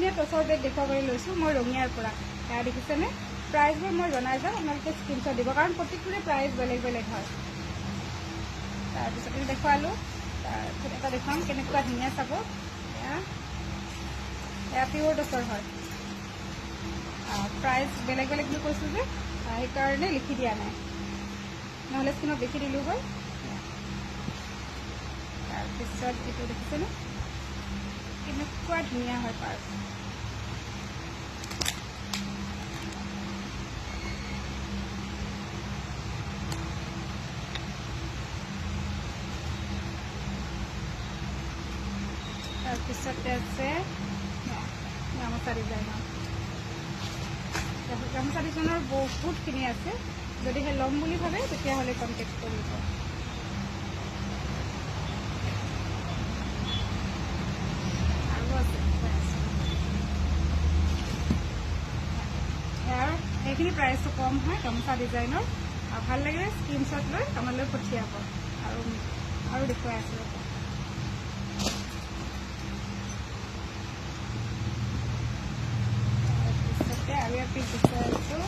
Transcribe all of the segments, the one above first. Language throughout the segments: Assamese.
ধুনীয়া টচৰ বেগ দেখুৱাবলৈ লৈছোঁ মই ৰঙিয়াৰ পৰা। এয়া দেখিছেনে? প্ৰাইচবোৰ মই জনাই যাম, আপোনালোকে স্ক্ৰীনশ্বট দিব, কাৰণ প্ৰত্যেকটোৰে প্ৰাইচ বেলেগ বেলেগ হয়। তাৰপিছতে দেখুৱালোঁ, তাৰপিছত এটা দেখুৱাম কেনেকুৱা ধুনীয়া চাব। এয়া পিয়ৰ টচৰ হয়। প্ৰাইচ বেলেগ বেলেগ বুলি কৈছোঁ যে সেইকাৰণে লিখি দিয়া নাই, নহ'লে স্ক্ৰীনত লিখি দিলোঁ হয়। তাৰপিছত এইটো দেখিছেনে কেনেকুৱা ধুনীয়া হয় পাৰ্চ। তাৰপিছতে আছে গামোচা ডিজাইনৰ। গামোচা ডিজাইনৰ বহুতখিনি আছে, যদিহে ল'ম বুলি ভাবে তেতিয়াহ'লে কণ্টেক্ট কৰিব। আৰু আছে ইয়াৰ এইখিনি প্ৰাইচটো কম হয় গামোচা ডিজাইনৰ। ভাল লাগিলে স্ক্ৰীনশ্বট লৈ আমালৈ পঠিয়াব। আৰু দেখুৱাই আছোঁ। আৰু ইয়াত পিছ দেখুৱাই আছোঁ,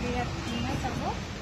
ইয়াত ধুনীয়া চাব।